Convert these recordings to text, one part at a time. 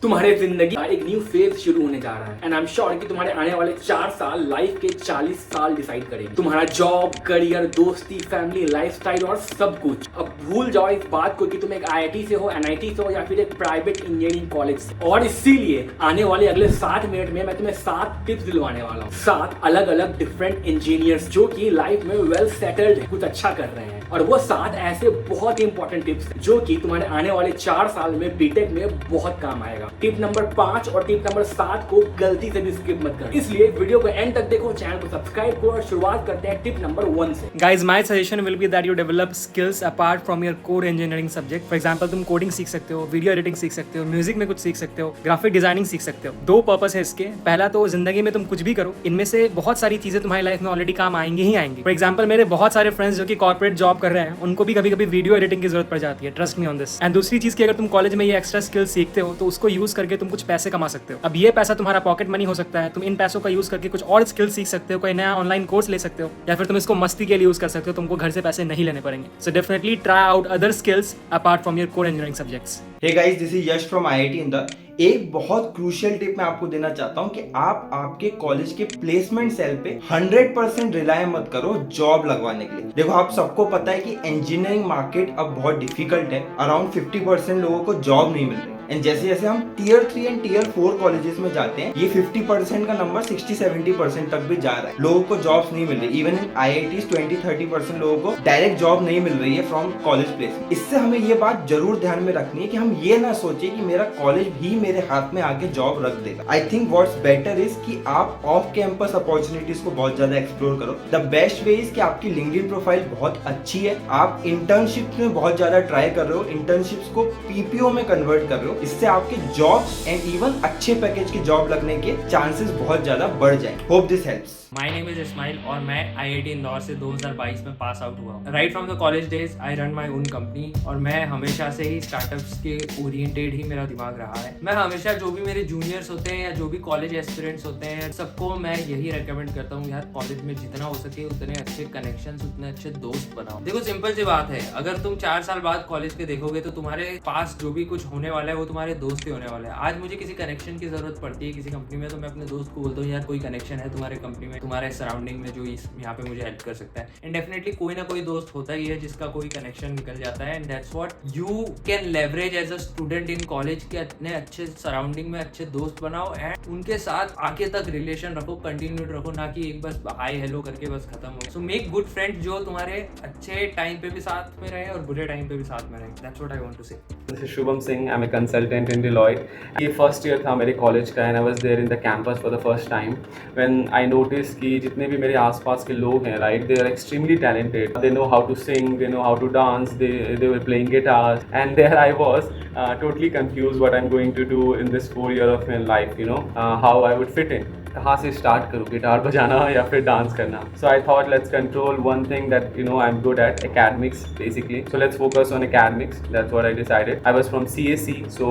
तुम्हारे जिंदगी का एक न्यू फेज शुरू होने जा रहा है एंड आई एम श्योर कि तुम्हारे आने वाले 4 साल लाइफ के 40 साल डिसाइड करेंगे। तुम्हारा जॉब, करियर, दोस्ती, फैमिली, लाइफस्टाइल और सब कुछ। अब भूल जाओ इस बात को कि तुम एक IIT से हो, NIT से हो या फिर एक प्राइवेट इंजीनियरिंग कॉलेज से। और इसीलिए आने वाले अगले 60 मिनट में मैं तुम्हें 7 टिप्स दिलवाने वाला हूँ। 7 अलग अलग डिफरेंट इंजीनियर्स जो कि लाइफ में वेल सेटल्ड है, कुछ अच्छा कर रहे हैं। और वो 7 ऐसे बहुत ही इंपॉर्टेंट टिप्स हैं जो कि तुम्हारे आने वाले 4 साल में बीटेक में बहुत काम आएगा। टिप नंबर 5 और टिप नंबर 7 को गलती से भी स्किप मत करो। इसलिए वीडियो को एंड तक देखो, चैनल को सब्सक्राइब करो और शुरुआत करते हैं टिप नंबर 1 से। Guys, my suggestion will be that you develop skills apart from your core engineering subject. For example, तुम कोडिंग सीख सकते हो, वीडियो एडिटिंग सीख सकते हो, म्यूजिक में कुछ सीख सकते हो, ग्राफिक डिजाइनिंग सीख सकते हो। 2 पर्पस है इसके। पहला तो जिंदगी में तुम कुछ भी करो, इनमें से बहुत सारी चीजें तुम्हारी लाइफ में ऑलरेडी काम आएंगी ही आएंगी। फॉर एग्जाम्पल, मेरे बहुत सारे फ्रेंड्स जो कि कॉर्पोरेट जॉब कर रहे हैं, उनको भी कभी कभी वीडियो एडिटिंग की जरूरत पड़ जाती है। Trust me on this. And दूसरी चीज की, अगर तुम कॉलेज में ये एक्स्ट्रा स्किल सीखते हो तो उसको यूज करके तुम कुछ पैसे कमा सकते हो। अब ये पैसा तुम्हारा पॉकेट मनी हो सकता है, तुम इन पैसों का यूज करके कुछ और स्किल सीख सकते हो, कोई नया ऑनलाइन कोर्स ले सकते हो, या फिर तुम इसको मस्ती के लिए यूज कर सकते हो, तुमको घर से पैसे नहीं लेने पड़ेंगे। So definitely try out other skills apart from your core engineering subjects. Hey guys, this is Yash from IIT Indore. एक बहुत क्रूशियल टिप मैं आपको देना चाहता हूं कि आप आपके कॉलेज के प्लेसमेंट सेल पे 100% रिलाय मत करो जॉब लगवाने के लिए। देखो, आप सबको पता है कि इंजीनियरिंग मार्केट अब बहुत डिफिकल्ट है। अराउंड 50% लोगों को जॉब नहीं मिल रही। एंड जैसे जैसे हम टियर 3 एंड टियर 4 कॉलेजेस में जाते हैं, ये 50% का नंबर 60-70% तक भी जा रहा है। लोगों को जॉब्स नहीं मिल रही। इवन इन IITs 20-30% लोगों को डायरेक्ट जॉब नहीं मिल रही है फ्रॉम कॉलेज प्लेसमेंट। इससे हमें ये बात जरूर ध्यान में रखनी है कि हम ये ना सोचे कि मेरा कॉलेज भी मेरे हाथ में आके जॉब रख देगा। I think what's better is कि आप ऑफ कैंपस अपॉर्चुनिटीज को बहुत ज्यादा एक्सप्लोर करो। द बेस्ट वे इज कि आपकी लिंक्डइन प्रोफाइल बहुत अच्छी है, आप इंटर्नशिप में बहुत ज्यादा ट्राई कर रहे हो, इंटर्नशिप्स को PPO में कन्वर्ट कर रहे हो। इससे आपके जॉब एंड इवन अच्छे पैकेज की जॉब लगने के चांसेस बहुत ज्यादा बढ़ जाएंगे। Hope this helps. My name is Ismail और मैं IIT इंदौर से 2022 में पास आउट हुआ हूँ। Right from the college days I run my own company और मैं हमेशा से ही स्टार्टअप्स के ओरिएंटेड ही मेरा दिमाग रहा है। मैं हमेशा जो भी मेरे जूनियर्स होते हैं या जो भी कॉलेज एस्पिरेंट्स होते हैं, सबको मैं यही रेकमेंड करता हूँ, यार कॉलेज में जितना हो सके उतने अच्छे कनेक्शंस, उतने अच्छे दोस्त बनाओ। देखो, सिंपल सी बात है, अगर तुम 4 साल बाद कॉलेज के देखोगे तो तुम्हारे पास जो भी कुछ होने वाला है वो तुम्हारे दोस्त ही होने वाले हैं। आज मुझे किसी कनेक्शन की जरूरत पड़ती है किसी कंपनी में, तो मैं अपने दोस्त को बोलता हूँ, यार कोई कनेक्शन है तुम्हारे कंपनी में, तुम्हारे सराउंडिंग में, जो यहाँ पे मुझे हेल्प कर सकता है। एंड डेफिनेटली कोई ना कोई दोस्त होता ही है जिसका कोई कनेक्शन निकल जाता है। And that's what you can leverage as a student in college के। अपने अच्छे सराउंडिंग में अच्छे दोस्त बनाओ एंड उनके साथ आगे तक रिलेशन रखो, कंटिन्यूड रखो, ना कि एक बस हाय हेलो करके बस खत्म हो। सो मेक गुड फ्रेंड जो तुम्हारे अच्छे टाइम पे भी साथ में रहे और बुरे टाइम पे भी साथ में रहे। That's what I want to say. This is Shubham Singh. I'm a consultant in Deloitte. ये फर्स्ट ईयर था मेरे कॉलेज का and I was there in the campus for the first time when I notice कि जितने भी मेरे आसपास के लोग हैं, right, they are extremely talented. They know how to sing, they know how to dance, they were playing guitars and there I was totally confused what I'm going to do in this 4 year of my life, you know, how I would fit in. कहाँ से start करूँ, guitar बजाना या फिर dance करना? So I thought let's control one thing that you know I'm good at, academics basically. So let's focus on academics. That's what I decided. I was from CSE, so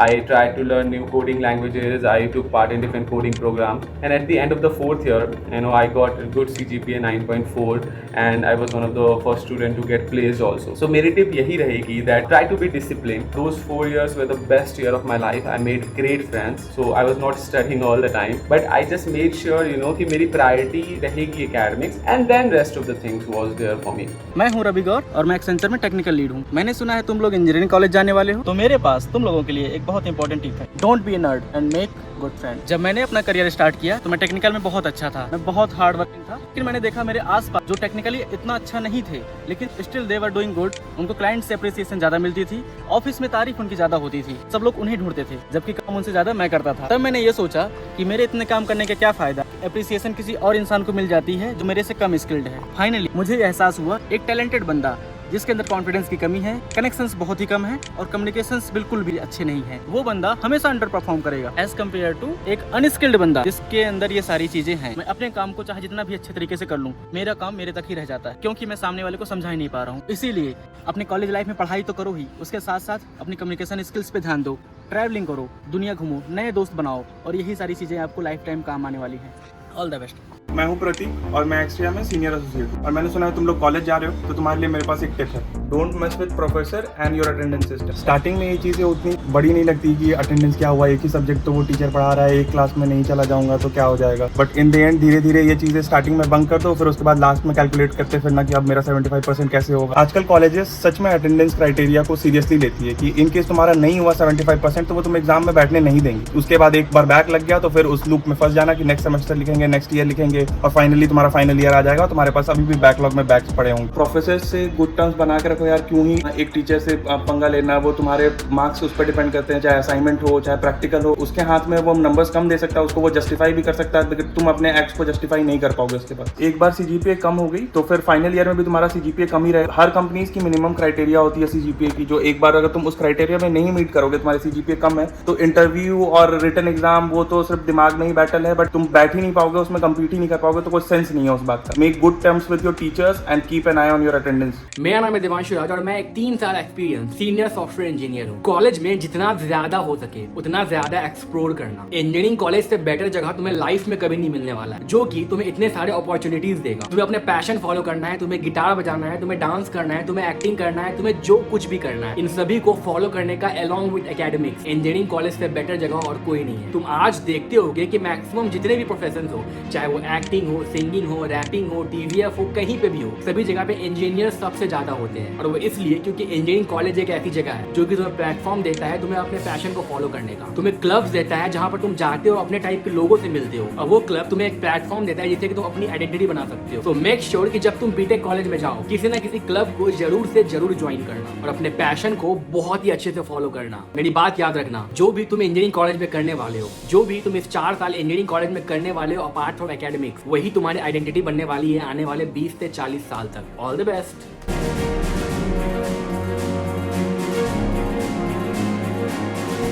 I tried to learn new coding languages. I took part in different coding programs, and at the end of the 4th year, you know, I got a good CGPA 9.4, and I was one of the first student to get placed also. So मेरी tip यही रहेगी that try to be disciplined. Those 4 years were the best year of my life. I made great friends. So I was not studying all the time, but I just made sure, you know, कि मेरी priority रहेगी academics and then rest of the things was there for me. मैं हूँ रवि गौर और मैं Accenture में technical lead हूँ। मैंने सुना है तुम लोग इंजीनियरिंग कॉलेज जाने वाले हो, तो मेरे पास तुम लोगों के लिए एक बहुत इंपॉर्टेंट टिप है। Don't be a nerd and make good friend. जब मैंने अपना करियर स्टार्ट किया तो मैं टेक्निकल में बहुत अच्छा था, मैं बहुत हार्ड वर्किंग था, लेकिन मैंने देखा मेरे आसपास जो टेक्निकली इतना अच्छा नहीं थे लेकिन still they were doing good, उनको क्लाइंट से अप्रिसिएशन ज्यादा मिलती थी, ऑफिस में तारीफ उनकी ज्यादा होती थी, सब लोग उन्हें ढूंढते थे, जबकि काम उनसे ज्यादा मैं करता था। तब मैंने ये सोचा कि मेरे इतने काम करने का क्या फायदा, अप्रिसिएशन किसी और इंसान को मिल जाती है जो मेरे से कम स्किल्ड है। फाइनली मुझे एहसास हुआ एक टैलेंटेड बंदा जिसके अंदर कॉन्फिडेंस की कमी है, कनेक्शंस बहुत ही कम है और कम्युनिकेशंस बिल्कुल भी अच्छे नहीं है, वो बंदा हमेशा अंडर परफॉर्म करेगा एज कम्पेयर टू एक अनस्किल्ड बंदा जिसके अंदर ये सारी चीजें हैं। मैं अपने काम को चाहे जितना भी अच्छे तरीके से कर लूं, मेरा काम मेरे तक ही रह जाता है क्योंकि मैं सामने वाले को समझा ही नहीं पा रहा हूँ। इसीलिए अपने कॉलेज लाइफ में पढ़ाई तो करो ही, उसके साथ साथ अपनी कम्युनिकेशन स्किल्स पे ध्यान दो, ट्रैवलिंग करो, दुनिया घूमो, नए दोस्त बनाओ और यही सारी चीजें आपको लाइफ टाइम काम आने वाली है। All the best. मैं हूं प्रतीक और मैं एक्सट्रिया में सीनियर एसोसिएट और मैंने सुना है तुम लोग कॉलेज जा रहे हो, तो तुम्हारे लिए मेरे पास एक टिप है। डोंट मस with professor and your attendance system. Starting में ये चीज़ें उतनी बड़ी नहीं लगती कि अटेंडेंस क्या हुआ, एक ही सब्जेक्ट तो वो टीचर पढ़ा रहा है, एक क्लास में नहीं चला जाऊंगा तो क्या हो जाएगा। बट इन द एंड धीरे धीरे ये चीज़ें स्टार्टिंग में बंक कर दो, फिर उसके बाद लास्ट में कैलकुलेट करते फिरना कि अब मेरा 75% कैसे होगा। आजकल कॉलेजेस सच में अटेंडेंस क्राइटेरिया को सीरियसली लेती है कि इन केस तुम्हारा नहीं हुआ 75% तो वो तुम एग्जाम में बैठने नहीं देंगे। उसके बाद एक बार बैक लग गया तो फिर उस लूप में फंस जाना कि नेक्स्ट सेमेस्टर लिखेंगे, नेक्स्ट ईयर लिखेंगे और फाइनली तुम्हारा फाइनल ईयर आ जाएगा और तुम्हारे पास अभी भी बैकलॉग में बैक्स पड़े होंगे। प्रोफेसर से गुड टर्म्स बना के रखो यार, क्यों ही एक टीचर से पंगा लेना। वो तुम्हारे मार्क्स उस पर डिपेंड करते हैं, चाहे असाइनमेंट हो चाहे प्रैक्टिकल हो, उसके हाथ में वो नंबर्स कम दे सकता है, उसको वो जस्टिफाई भी कर सकता है, लेकिन तुम अपने एक्ट्स को जस्टिफाई नहीं कर पाओगे उसके बाद। एक बार सीजीपीए कम हो गई तो फिर फाइनल ईयर में भी तुम्हारा सीजीपीए कम ही रहे। हर कंपनीज की मिनिमम क्राइटेरिया होती है सीजीपीए की, जो एक बार अगर तुम उस क्राइटेरिया में नहीं मीट करोगे, तुम्हारे सीजीपीए कम है, तो इंटरव्यू और रिटन एग्जाम वो तो सिर्फ दिमाग में ही बैटल है, बट तुम बैठ ही नहीं पाओगे उसमें, कंप्लीट ही नहीं कर पाओगे, तो कोई सेंस नहीं है उस बात का। Make good terms with your teachers and keep an I on your attendance. मेरा नाम है देवांशु राज और मैं एक 3 साल एक्सपीरियंस सीनियर सॉफ्टवेयर इंजीनियर हूँ। कॉलेज में जितना ज्यादा हो सके उतना ज्यादा एक्सप्लोर करना। इंजीनियरिंग कॉलेज से बेटर जगह तुम्हें लाइफ में कभी नहीं मिलने वाला है, जो कि तुम्हें इतने सारे अपॉर्चुनिटीज देगा। तुम्हें अपने पैशन फॉलो करना है, तुम्हें गिटार बजाना है, तुम्हें डांस करना है, तुम्हें एक्टिंग करना है, तुम्हें जो कुछ भी करना है, इन सभी को फॉलो करने का along with academics engineering college से बेटर जगह और कोई नहीं है। तुम आज देखते होगे कि मैक्सिमम जितने भी प्रोफेशन हो, चाहे वो एक्टिंग हो, सिंगिंग हो, रैपिंग हो, टीवीएफ हो, कहीं पे भी हो, सभी जगह पे इंजीनियर सबसे ज्यादा होते हैं। और वो इसलिए क्योंकि इंजीनियरिंग कॉलेज एक ऐसी जगह है जो कि तुम्हें प्लेटफॉर्म देता है तुम्हें अपने पैशन को फॉलो करने का। तुम्हें क्लब्स देता है जहां पर तुम जाते हो अपने टाइप के लोगों से मिलते हो, और वो क्लब तुम्हें एक प्लेटफॉर्म देता है जिससे कि तुम अपनी आइडेंटिटी बना सकते हो। तो मेक श्योर कि जब तुम बीटेक कॉलेज में जाओ किसी ना किसी क्लब को जरूर से जरूर ज्वाइन करना और अपने पैशन को बहुत ही अच्छे से फॉलो करना। मेरी बात याद रखना, जो भी तुम इंजीनियरिंग कॉलेज में करने वाले हो, जो भी तुम इस 4 साल इंजीनियरिंग कॉलेज में करने वाले हो अपार्ट फ्रॉम एकेडमिक्स, वही तुम्हारी आइडेंटिटी बनने वाली है आने वाले 20 से 40 साल तक। All the best.